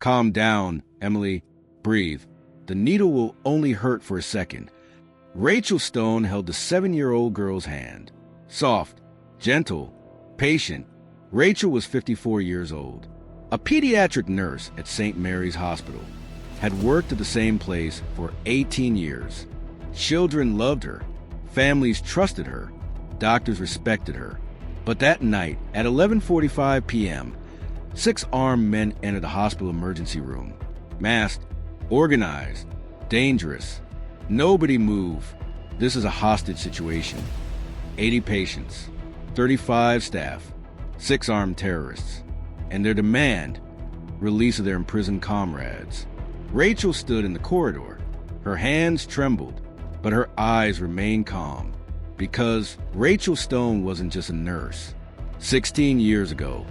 Calm down, Emily. Breathe. The needle will only hurt for a second. Rachel Stone held the 7-year-old girl's hand. Soft, gentle, patient. Rachel was 54 years old. A pediatric nurse at St. Mary's Hospital. Had worked at the same place for 18 years. Children loved her. Families trusted her. Doctors respected her. But that night, at 11:45 p.m., 6 armed men entered the hospital emergency room. Masked, organized, dangerous. Nobody move. This is a hostage situation. 80 patients, 35 staff, 6 armed terrorists, and their demand, release of their imprisoned comrades. Rachel stood in the corridor. Her hands trembled, but her eyes remained calm, because Rachel Stone wasn't just a nurse. 16 years ago,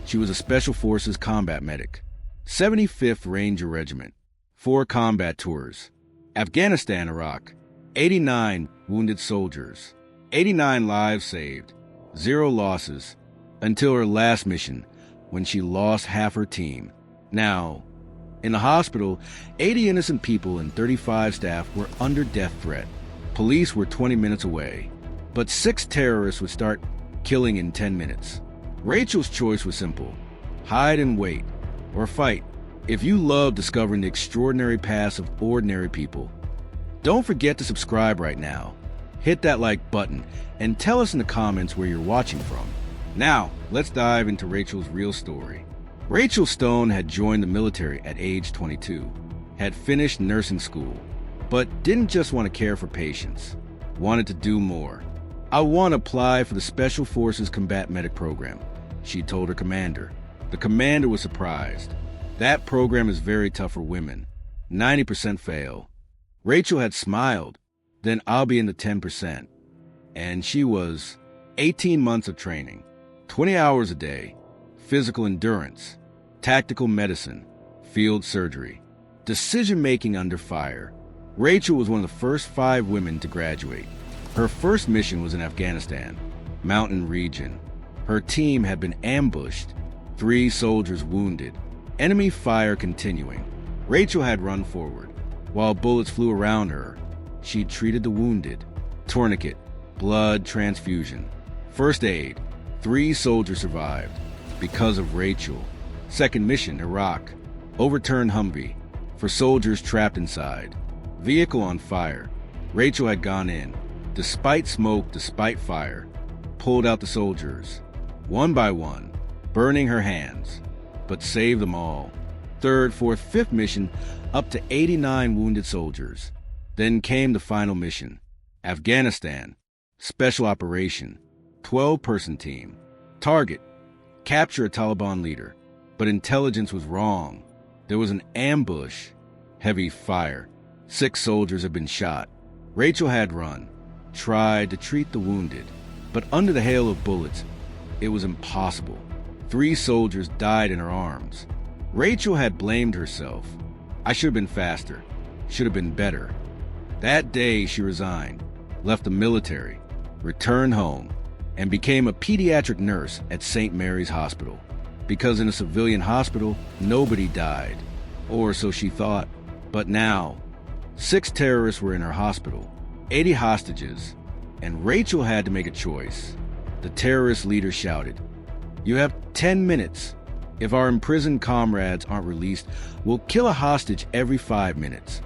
she was a Special Forces combat medic, 75th Ranger Regiment, 4 combat tours, Afghanistan, Iraq, 89 wounded soldiers, 89 lives saved, 0 losses, until her last mission, when she lost half her team. Now, in the hospital, 80 innocent people and 35 staff were under death threat. Police were 20 minutes away, but 6 terrorists would start killing in 10 minutes. Rachel's choice was simple: hide and wait, or fight. If you love discovering the extraordinary past of ordinary people, don't forget to subscribe right now. Hit that like button and tell us in the comments where you're watching from. Now, let's dive into Rachel's real story. Rachel Stone had joined the military at age 22, had finished nursing school, but didn't just want to care for patients, wanted to do more. I want to apply for the Special Forces Combat Medic program, she told her commander. The commander was surprised. That program is very tough for women. 90% fail. Rachel had smiled. Then I'll be in the 10%. And she was 18 months of training, 20 hours a day, physical endurance, tactical medicine, field surgery, decision-making under fire. Rachel was one of the first 5 women to graduate. Her first mission was in Afghanistan, mountain region. Her team had been ambushed, 3 soldiers wounded, enemy fire continuing. Rachel had run forward. While bullets flew around her, she treated the wounded. Tourniquet, blood transfusion, first aid. 3 soldiers survived because of Rachel. Second mission, Iraq. Overturned Humvee for soldiers trapped inside. Vehicle on fire. Rachel had gone in, despite smoke, despite fire, pulled out the soldiers, one by one, burning her hands, but saved them all. Third, fourth, fifth mission, up to 89 wounded soldiers. Then came the final mission, Afghanistan, special operation, 12-person team. Target, capture a Taliban leader. But intelligence was wrong. There was an ambush, heavy fire. 6 soldiers had been shot. Rachel had run, tried to treat the wounded, but under the hail of bullets, it was impossible. 3 soldiers died in her arms. Rachel had blamed herself. I should have been faster, should have been better. That day she resigned, left the military, returned home, and became a pediatric nurse at St. Mary's Hospital. Because in a civilian hospital, nobody died, or so she thought. But now, 6 terrorists were in her hospital, 80 hostages, and Rachel had to make a choice. The terrorist leader shouted, "You have 10 minutes. If our imprisoned comrades aren't released, we'll kill a hostage every 5 minutes."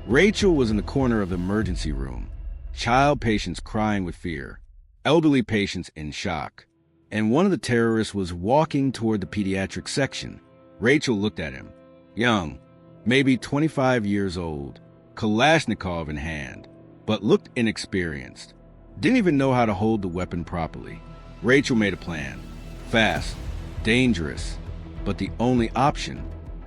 Rachel was in the corner of the emergency room, child patients crying with fear, elderly patients in shock, and one of the terrorists was walking toward the pediatric section. Rachel looked at him, young, maybe 25 years old, Kalashnikov in hand, but looked inexperienced. Didn't even know how to hold the weapon properly. Rachel made a plan. Fast, dangerous, but the only option.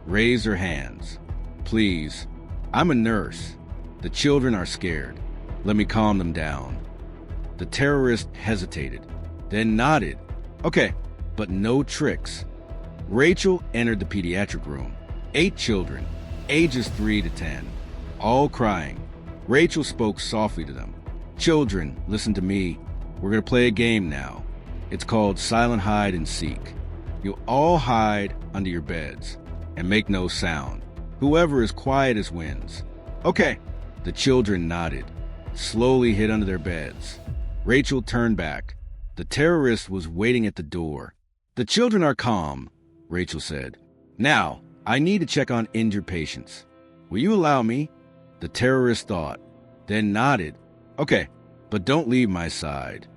Raise her hands. "Please, I'm a nurse. The children are scared. Let me calm them down." The terrorist hesitated, then nodded. "Okay, but no tricks." Rachel entered the pediatric room. 8 children, ages 3 to 10, all crying. Rachel spoke softly to them. "Children, listen to me. We're going to play a game now. It's called silent hide and seek. You'll all hide under your beds. and make no sound. Whoever is quietest wins. Okay. The children nodded, slowly hid under their beds. Rachel turned back. The terrorist was waiting at the door. The children are calm, Rachel said. Now, I need to check on injured patients. Will you allow me? The terrorist thought, then nodded. Okay, but don't leave my side.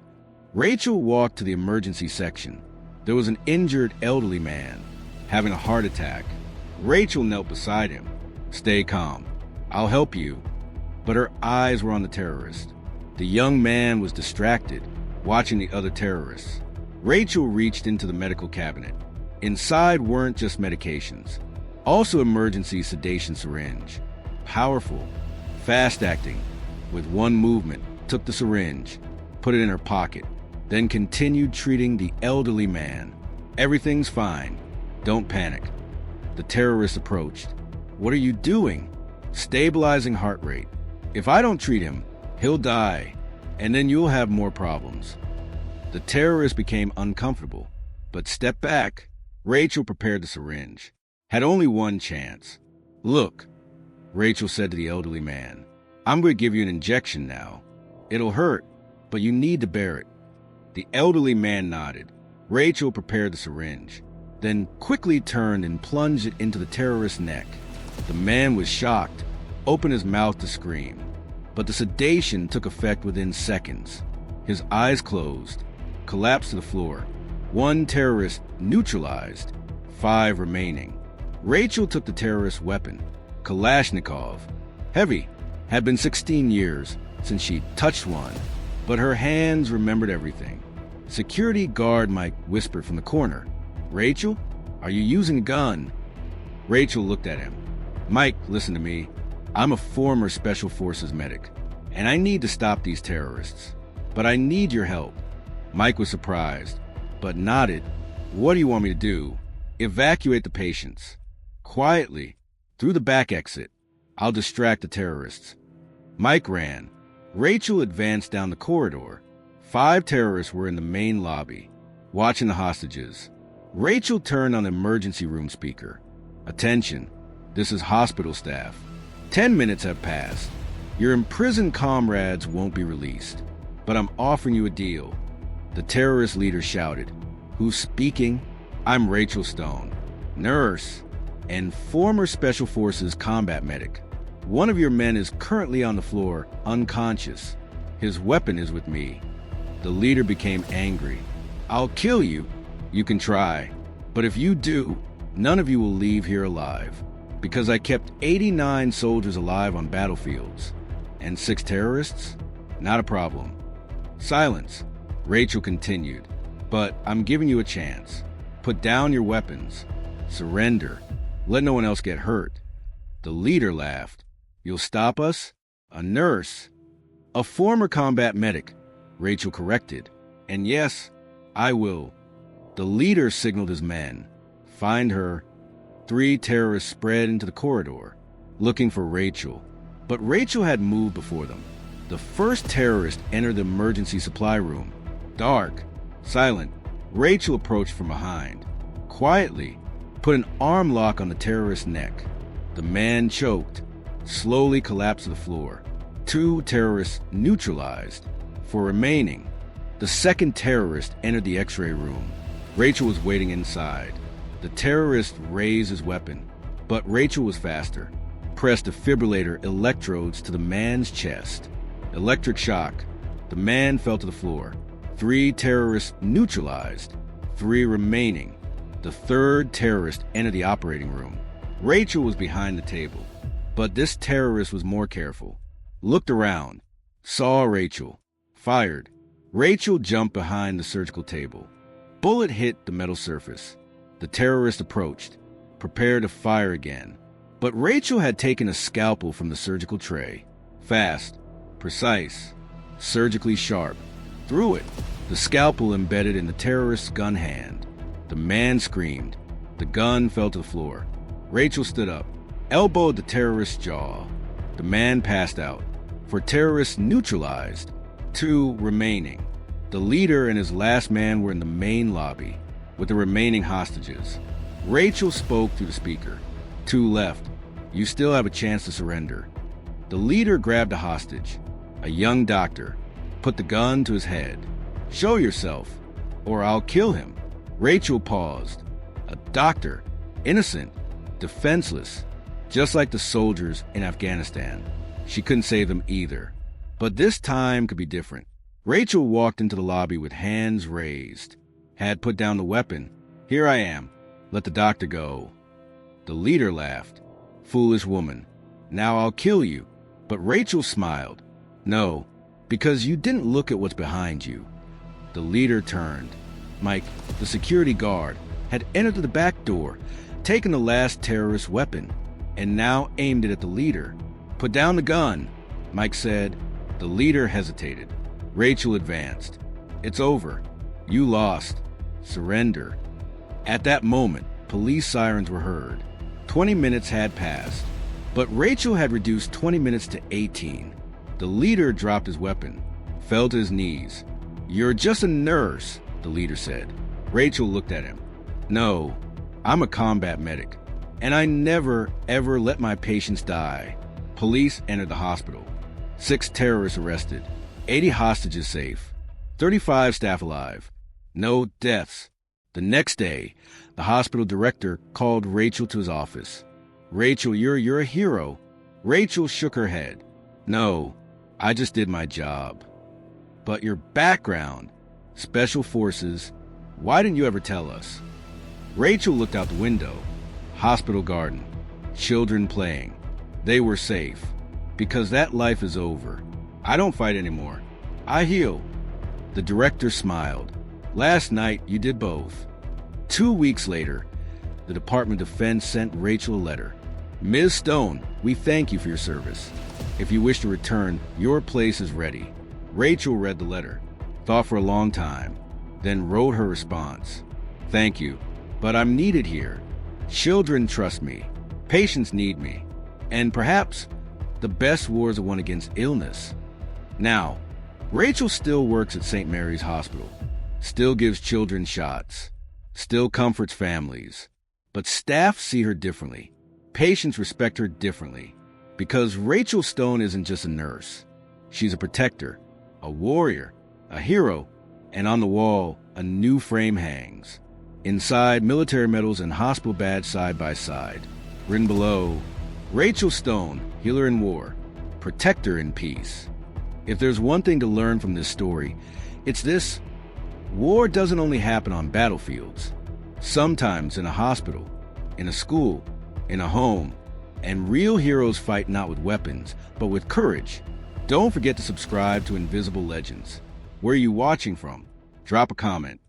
Rachel walked to the emergency section. There was an injured elderly man having a heart attack. Rachel knelt beside him. Stay calm. I'll help you. But her eyes were on the terrorist. The young man was distracted, watching the other terrorists. Rachel reached into the medical cabinet. Inside weren't just medications, also emergency sedation syringe. Powerful, fast-acting. With one movement, took the syringe, put it in her pocket, then continued treating the elderly man. Everything's fine. Don't panic. The terrorist approached. What are you doing? Stabilizing heart rate. If I don't treat him, he'll die, and then you'll have more problems. The terrorist became uncomfortable, but stepped back. Rachel prepared the syringe. Had only one chance. Look, Rachel said to the elderly man, I'm going to give you an injection now. It'll hurt, but you need to bear it. The elderly man nodded. Rachel prepared the syringe, then quickly turned and plunged it into the terrorist's neck. The man was shocked, opened his mouth to scream, but the sedation took effect within seconds. His eyes closed, collapsed to the floor. One terrorist neutralized, 5 remaining. Rachel took the terrorist's weapon, Kalashnikov. Heavy, had been 16 years since she touched one, but her hands remembered everything. Security guard Mike whispered from the corner, Rachel, are you using a gun? Rachel looked at him. Mike, listen to me. I'm a former Special Forces medic, and I need to stop these terrorists. But I need your help. Mike was surprised, but nodded. What do you want me to do? Evacuate the patients. Quietly, through the back exit. I'll distract the terrorists. Mike ran. Rachel advanced down the corridor. 5 terrorists were in the main lobby, watching the hostages. Rachel turned on the emergency room speaker. Attention, this is hospital staff. 10 minutes have passed. Your imprisoned comrades won't be released, but I'm offering you a deal. The terrorist leader shouted. Who's speaking? I'm Rachel Stone, nurse, and former Special Forces combat medic. One of your men is currently on the floor, unconscious. His weapon is with me. The leader became angry. I'll kill you. You can try. But if you do, none of you will leave here alive. Because I kept 89 soldiers alive on battlefields. And 6 terrorists? Not a problem. Silence. Rachel continued. But I'm giving you a chance. Put down your weapons. Surrender. Let no one else get hurt. The leader laughed. You'll stop us? A nurse. A former combat medic, Rachel corrected. And yes, I will. The leader signaled his men. Find her. 3 terrorists spread into the corridor, looking for Rachel. But Rachel had moved before them. The first terrorist entered the emergency supply room. Dark, silent, Rachel approached from behind. Quietly, put an arm lock on the terrorist's neck. The man choked, slowly collapsed to the floor. 2 terrorists neutralized. 4 remaining. The second terrorist entered the x-ray room. Rachel was waiting inside. The terrorist raised his weapon, but Rachel was faster. Pressed defibrillator electrodes to the man's chest. Electric shock. The man fell to the floor. 3 terrorists neutralized. 3 remaining. The third terrorist entered the operating room. Rachel was behind the table, but this terrorist was more careful. Looked around, saw Rachel, fired. Rachel jumped behind the surgical table. Bullet hit the metal surface. The terrorist approached, prepared to fire again. But Rachel had taken a scalpel from the surgical tray. Fast, precise, surgically sharp. Threw it. The scalpel embedded in the terrorist's gun hand. The man screamed. The gun fell to the floor. Rachel stood up, elbowed the terrorist's jaw. The man passed out. 4 terrorists neutralized. 2 remaining. The leader and his last man were in the main lobby with the remaining hostages. Rachel spoke through the speaker. 2 left. You still have a chance to surrender. The leader grabbed a hostage, a young doctor, put the gun to his head. Show yourself, or I'll kill him. Rachel paused. A doctor, innocent, defenseless, just like the soldiers in Afghanistan. She couldn't save them either. But this time could be different. Rachel walked into the lobby with hands raised, had put down the weapon. Here I am. Let the doctor go. The leader laughed. Foolish woman. Now I'll kill you. But Rachel smiled. No, because you didn't look at what's behind you. The leader turned. Mike, the security guard, had entered the back door, taken the last terrorist weapon, and now aimed it at the leader. Put down the gun, Mike said. The leader hesitated. Rachel advanced. It's over. You lost. Surrender. At that moment, police sirens were heard. 20 minutes had passed, but Rachel had reduced 20 minutes to 18. The leader dropped his weapon, fell to his knees. You're just a nurse, the leader said. Rachel looked at him. No, I'm a combat medic, and I never, ever let my patients die. Police entered the hospital. 6 terrorists arrested, 80 hostages safe, 35 staff alive. No deaths. The next day, the hospital director called Rachel to his office. Rachel, you're a hero. Rachel shook her head. No, I just did my job. But your background, special forces, why didn't you ever tell us? Rachel looked out the window. Hospital garden, children playing. They were safe. Because that life is over. I don't fight anymore. I heal. The director smiled. Last night, you did both. 2 weeks later, the Department of Defense sent Rachel a letter. Ms. Stone, we thank you for your service. If you wish to return, your place is ready. Rachel read the letter, thought for a long time, then wrote her response. Thank you, but I'm needed here. Children trust me. Patients need me. And perhaps the best war is the one against illness. Now, Rachel still works at St. Mary's Hospital, still gives children shots, still comforts families. But staff see her differently. Patients respect her differently. Because Rachel Stone isn't just a nurse. She's a protector, a warrior, a hero, and on the wall, a new frame hangs. Inside, military medals and hospital badge side by side. Written below, Rachel Stone, healer in war, protector in peace. If there's one thing to learn from this story, it's this. War doesn't only happen on battlefields. Sometimes in a hospital, in a school, in a home. And real heroes fight not with weapons, but with courage. Don't forget to subscribe to Invisible Legends. Where are you watching from? Drop a comment.